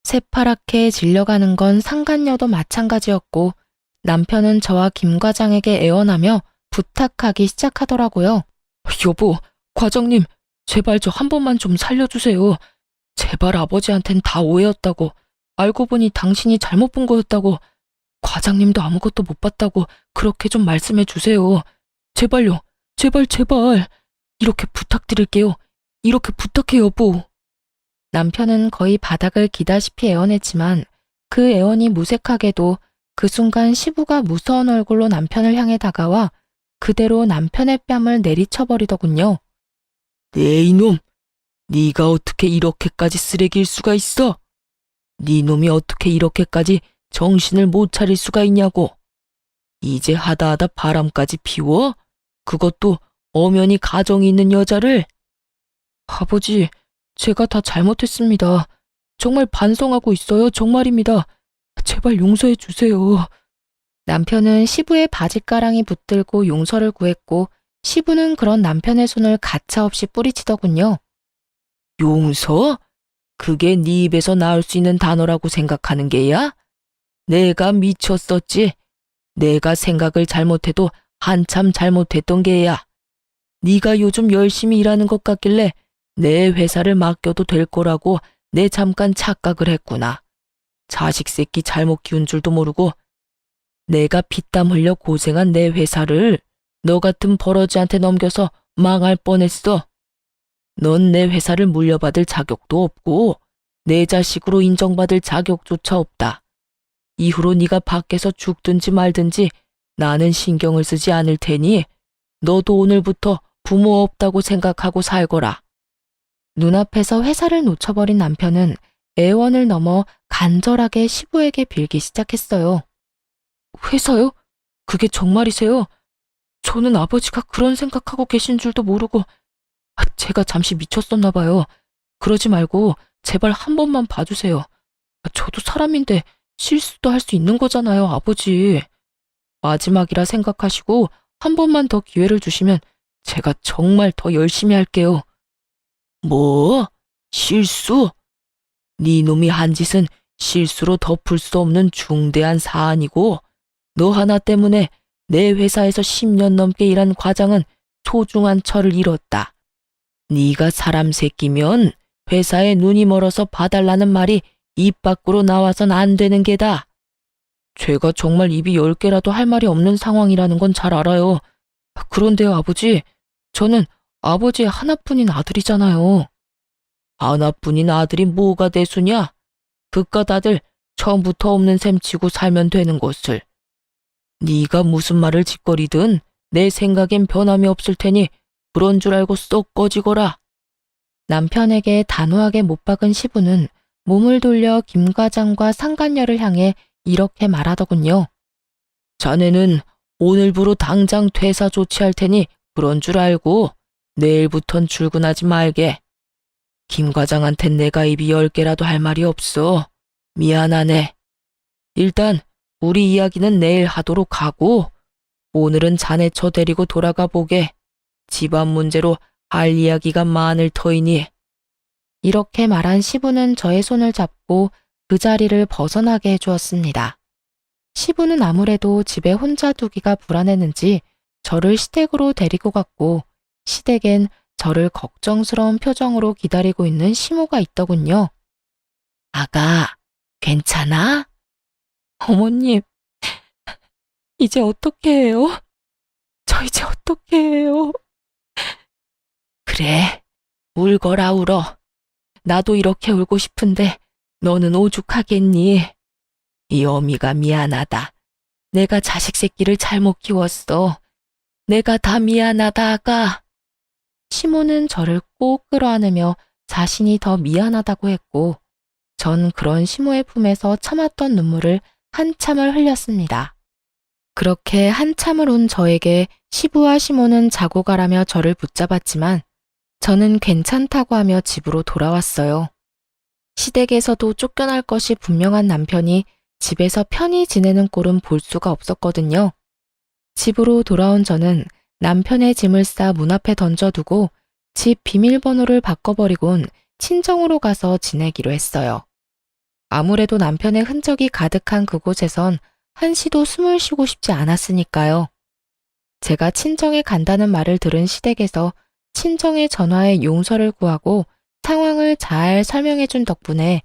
Speaker 1: 새파랗게 질려가는 건 상간녀도 마찬가지였고 남편은 저와 김 과장에게 애원하며 부탁하기 시작하더라고요. 여보, 과장님, 제발 저 한 번만 좀 살려주세요. 제발 아버지한텐 다 오해였다고. 알고 보니 당신이 잘못 본 거였다고. 과장님도 아무것도 못 봤다고 그렇게 좀 말씀해 주세요. 제발요. 제발 제발. 이렇게 부탁드릴게요. 이렇게 부탁해 여보. 남편은 거의 바닥을 기다시피 애원했지만 그 애원이 무색하게도 그 순간 시부가 무서운 얼굴로 남편을 향해 다가와 그대로 남편의 뺨을 내리쳐버리더군요. 네 이놈, 네가 어떻게 이렇게까지 쓰레기일 수가 있어? 네 놈이 어떻게 이렇게까지 정신을 못 차릴 수가 있냐고. 이제 하다하다 바람까지 피워? 그것도 엄연히 가정이 있는 여자를? 아버지, 제가 다 잘못했습니다. 정말 반성하고 있어요. 정말입니다. 제발 용서해 주세요. 남편은 시부의 바짓가랑이 붙들고 용서를 구했고 시부는 그런 남편의 손을 가차없이 뿌리치더군요. 용서? 그게 네 입에서 나올 수 있는 단어라고 생각하는 게야? 내가 미쳤었지. 내가 생각을 잘못해도 한참 잘못했던 게야. 네가 요즘 열심히 일하는 것 같길래 내 회사를 맡겨도 될 거라고 내 잠깐 착각을 했구나. 자식 새끼 잘못 키운 줄도 모르고 내가 피땀 흘려 고생한 내 회사를 너 같은 버러지한테 넘겨서 망할 뻔했어. 넌 내 회사를 물려받을 자격도 없고 내 자식으로 인정받을 자격조차 없다. 이후로 네가 밖에서 죽든지 말든지 나는 신경을 쓰지 않을 테니 너도 오늘부터 부모 없다고 생각하고 살거라. 눈앞에서 회사를 놓쳐버린 남편은 애원을 넘어 간절하게 시부에게 빌기 시작했어요. 회사요? 그게 정말이세요? 저는 아버지가 그런 생각하고 계신 줄도 모르고 제가 잠시 미쳤었나 봐요. 그러지 말고 제발 한 번만 봐주세요. 저도 사람인데 실수도 할 수 있는 거잖아요, 아버지. 마지막이라 생각하시고 한 번만 더 기회를 주시면 제가 정말 더 열심히 할게요. 뭐? 실수? 네 놈이 한 짓은 실수로 덮을 수 없는 중대한 사안이고 너 하나 때문에 내 회사에서 10년 넘게 일한 과장은 소중한 철을 잃었다. 네가 사람 새끼면 회사에 눈이 멀어서 봐달라는 말이 입 밖으로 나와선 안 되는 게다. 제가 정말 입이 10개라도 할 말이 없는 상황이라는 건 잘 알아요. 그런데요, 아버지, 저는 아버지의 하나뿐인 아들이잖아요. 하나뿐인 아들이 뭐가 대수냐? 그깟 아들 처음부터 없는 셈 치고 살면 되는 것을. 네가 무슨 말을 짓거리든 내 생각엔 변함이 없을 테니 그런 줄 알고 쏙 꺼지거라. 남편에게 단호하게 못 박은 시부는 몸을 돌려 김 과장과 상간녀를 향해 이렇게 말하더군요. 자네는 오늘부로 당장 퇴사 조치할 테니 그런 줄 알고 내일부턴 출근하지 말게. 김 과장한텐 내가 입이 10개라도 할 말이 없어. 미안하네. 일단 우리 이야기는 내일 하도록 하고 오늘은 자네 저 데리고 돌아가 보게. 집안 문제로 할 이야기가 많을 터이니. 이렇게 말한 시부는 저의 손을 잡고 그 자리를 벗어나게 해주었습니다. 시부는 아무래도 집에 혼자 두기가 불안했는지 저를 시댁으로 데리고 갔고 시댁엔 저를 걱정스러운 표정으로 기다리고 있는 시모가 있더군요. 아가, 괜찮아? 어머님, 이제 어떻게 해요? 저 이제 어떻게 해요? 그래, 울거라 울어. 나도 이렇게 울고 싶은데 너는 오죽하겠니? 이 어미가 미안하다. 내가 자식 새끼를 잘못 키웠어. 내가 다 미안하다, 아가. 시모는 저를 꼭 끌어안으며 자신이 더 미안하다고 했고, 전 그런 시모의 품에서 참았던 눈물을 한참을 흘렸습니다. 그렇게 한참을 온 저에게 시부와 시모는 자고 가라며 저를 붙잡았지만 저는 괜찮다고 하며 집으로 돌아왔어요. 시댁에서도 쫓겨날 것이 분명한 남편이 집에서 편히 지내는 꼴은 볼 수가 없었거든요. 집으로 돌아온 저는 남편의 짐을 싸 문 앞에 던져두고 집 비밀번호를 바꿔버리곤 친정으로 가서 지내기로 했어요. 아무래도 남편의 흔적이 가득한 그곳에선 한시도 숨을 쉬고 싶지 않았으니까요. 제가 친정에 간다는 말을 들은 시댁에서 친정의 전화에 용서를 구하고 상황을 잘 설명해 준 덕분에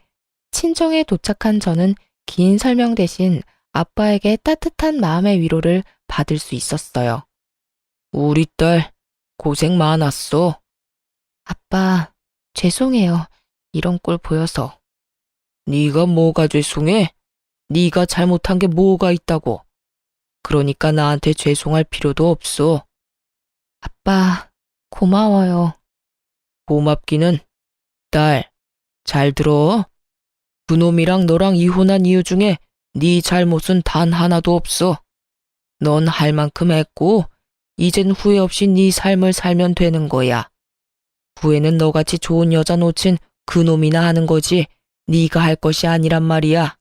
Speaker 1: 친정에 도착한 저는 긴 설명 대신 아빠에게 따뜻한 마음의 위로를 받을 수 있었어요. 우리 딸 고생 많았어. 아빠, 죄송해요. 이런 꼴 보여서. 네가 뭐가 죄송해? 네가 잘못한 게 뭐가 있다고. 그러니까 나한테 죄송할 필요도 없어. 아빠, 고마워요. 고맙기는. 딸, 잘 들어. 그놈이랑 너랑 이혼한 이유 중에 네 잘못은 단 하나도 없어. 넌 할 만큼 했고 이젠 후회 없이 네 삶을 살면 되는 거야. 후회는 너같이 좋은 여자 놓친 그놈이나 하는 거지 네가 할 것이 아니란 말이야.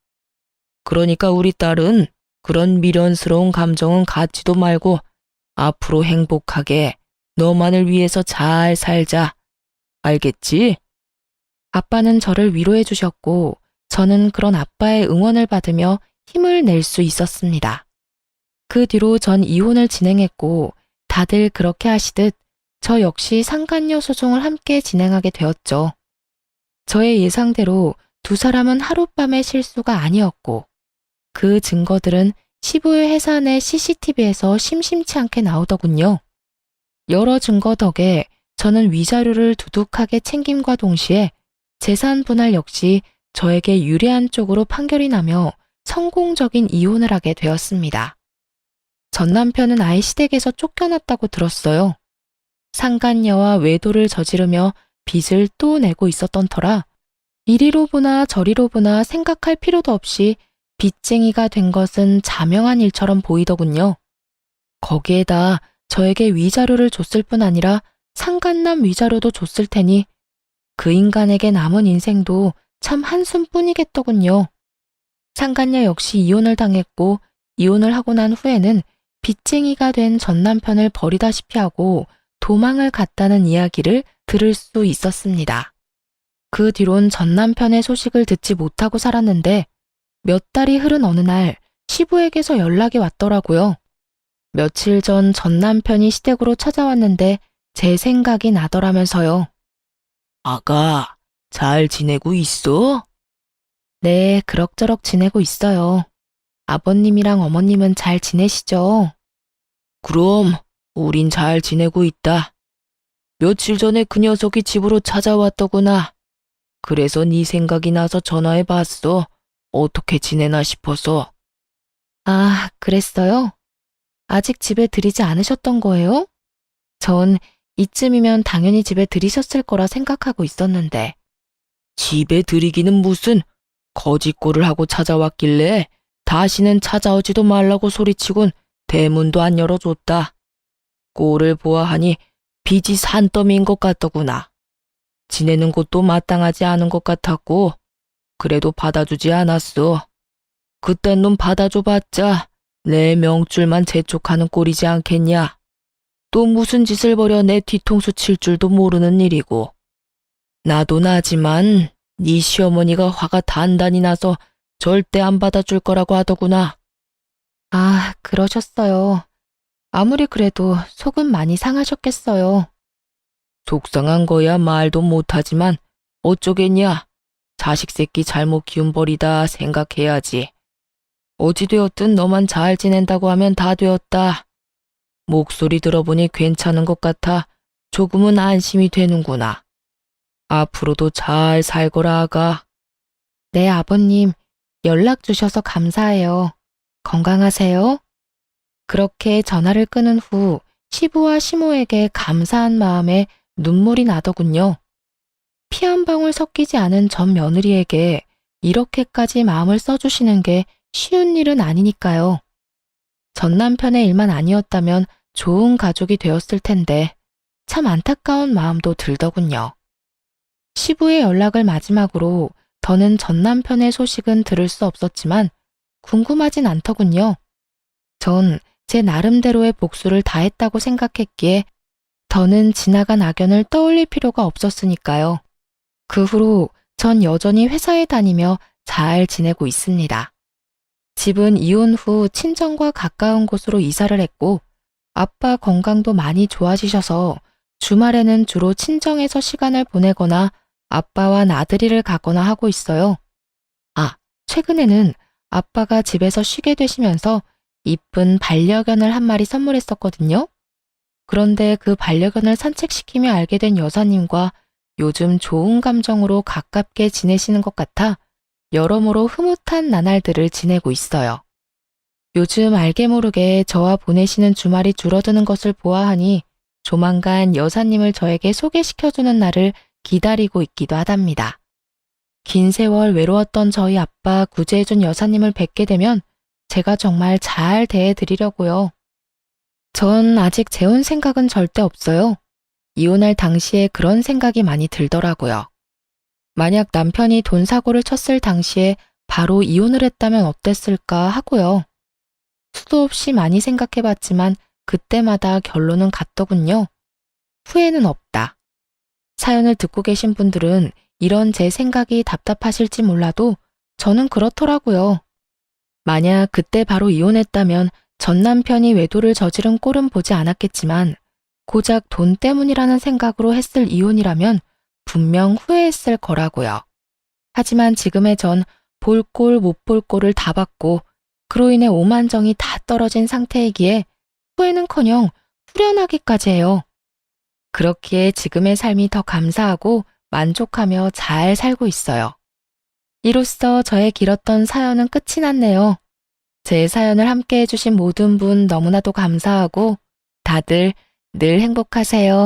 Speaker 1: 그러니까 우리 딸은 그런 미련스러운 감정은 갖지도 말고 앞으로 행복하게 너만을 위해서 잘 살자. 알겠지? 아빠는 저를 위로해 주셨고 저는 그런 아빠의 응원을 받으며 힘을 낼 수 있었습니다. 그 뒤로 전 이혼을 진행했고 다들 그렇게 하시듯 저 역시 상간녀 소송을 함께 진행하게 되었죠. 저의 예상대로 두 사람은 하룻밤의 실수가 아니었고 그 증거들은 시부의 회사 내 CCTV에서 심심치 않게 나오더군요. 여러 증거 덕에 저는 위자료를 두둑하게 챙김과 동시에 재산 분할 역시 저에게 유리한 쪽으로 판결이 나며 성공적인 이혼을 하게 되었습니다. 전 남편은 아예 시댁에서 쫓겨났다고 들었어요. 상간녀와 외도를 저지르며 빚을 또 내고 있었던 터라 이리로 보나 저리로 보나 생각할 필요도 없이 빚쟁이가 된 것은 자명한 일처럼 보이더군요. 거기에다 저에게 위자료를 줬을 뿐 아니라 상간남 위자료도 줬을 테니 그 인간에게 남은 인생도 참 한숨뿐이겠더군요. 상간녀 역시 이혼을 당했고 이혼을 하고 난 후에는 빚쟁이가 된 전 남편을 버리다시피 하고 도망을 갔다는 이야기를 들을 수 있었습니다. 그 뒤론 전 남편의 소식을 듣지 못하고 살았는데 몇 달이 흐른 어느 날 시부에게서 연락이 왔더라고요. 며칠 전 남편이 시댁으로 찾아왔는데 제 생각이 나더라면서요. 아가, 잘 지내고 있어? 네, 그럭저럭 지내고 있어요. 아버님이랑 어머님은 잘 지내시죠? 그럼 우린 잘 지내고 있다. 며칠 전에 그 녀석이 집으로 찾아왔더구나. 그래서 네 생각이 나서 전화해봤어. 어떻게 지내나 싶어서. 아, 그랬어요? 아직 집에 들이지 않으셨던 거예요? 전 이쯤이면 당연히 집에 들이셨을 거라 생각하고 있었는데. 집에 들이기는 무슨 거짓골을 하고 찾아왔길래 다시는 찾아오지도 말라고 소리치곤 대문도 안 열어줬다. 꼴을 보아하니 빚이 산더미인 것 같더구나. 지내는 곳도 마땅하지 않은 것 같았고 그래도 받아주지 않았어. 그딴 놈 받아줘봤자 내 명줄만 재촉하는 꼴이지 않겠냐. 또 무슨 짓을 벌여 내 뒤통수 칠 줄도 모르는 일이고. 나도 나지만 네 시어머니가 화가 단단히 나서 절대 안 받아줄 거라고 하더구나. 아, 그러셨어요. 아무리 그래도 속은 많이 상하셨겠어요. 속상한 거야 말도 못하지만 어쩌겠냐. 자식 새끼 잘못 키운 벌이다 생각해야지. 어찌되었든 너만 잘 지낸다고 하면 다 되었다. 목소리 들어보니 괜찮은 것 같아 조금은 안심이 되는구나. 앞으로도 잘 살거라 아가. 네, 아버님. 연락 주셔서 감사해요. 건강하세요. 그렇게 전화를 끊은 후 시부와 시모에게 감사한 마음에 눈물이 나더군요. 피 한 방울 섞이지 않은 전 며느리에게 이렇게까지 마음을 써주시는 게 쉬운 일은 아니니까요. 전 남편의 일만 아니었다면 좋은 가족이 되었을 텐데 참 안타까운 마음도 들더군요. 시부의 연락을 마지막으로 더는 전 남편의 소식은 들을 수 없었지만 궁금하진 않더군요. 전 제 나름대로의 복수를 다했다고 생각했기에 더는 지나간 악연을 떠올릴 필요가 없었으니까요. 그 후로 전 여전히 회사에 다니며 잘 지내고 있습니다. 집은 이혼 후 친정과 가까운 곳으로 이사를 했고 아빠 건강도 많이 좋아지셔서 주말에는 주로 친정에서 시간을 보내거나 아빠와 나들이를 가거나 하고 있어요. 최근에는 아빠가 집에서 쉬게 되시면서 이쁜 반려견을 한 마리 선물했었거든요. 그런데 그 반려견을 산책시키며 알게 된 여사님과 요즘 좋은 감정으로 가깝게 지내시는 것 같아 여러모로 흐뭇한 나날들을 지내고 있어요. 요즘 알게 모르게 저와 보내시는 주말이 줄어드는 것을 보아하니 조만간 여사님을 저에게 소개시켜주는 날을 기다리고 있기도 하답니다. 긴 세월 외로웠던 저희 아빠 구제해준 여사님을 뵙게 되면 제가 정말 잘 대해드리려고요. 전 아직 재혼 생각은 절대 없어요. 이혼할 당시에 그런 생각이 많이 들더라고요. 만약 남편이 돈 사고를 쳤을 당시에 바로 이혼을 했다면 어땠을까 하고요. 수도 없이 많이 생각해봤지만 그때마다 결론은 같더군요. 후회는 없다. 사연을 듣고 계신 분들은 이런 제 생각이 답답하실지 몰라도 저는 그렇더라고요. 만약 그때 바로 이혼했다면 전 남편이 외도를 저지른 꼴은 보지 않았겠지만 고작 돈 때문이라는 생각으로 했을 이혼이라면 분명 후회했을 거라고요. 하지만 지금의 전 볼 꼴 못 볼 꼴을 다 봤고 그로 인해 오만정이 다 떨어진 상태이기에 후회는커녕 후련하기까지 해요. 그렇기에 지금의 삶이 더 감사하고 만족하며 잘 살고 있어요. 이로써 저의 길었던 사연은 끝이 났네요. 제 사연을 함께 해주신 모든 분 너무나도 감사하고 다들 늘 행복하세요.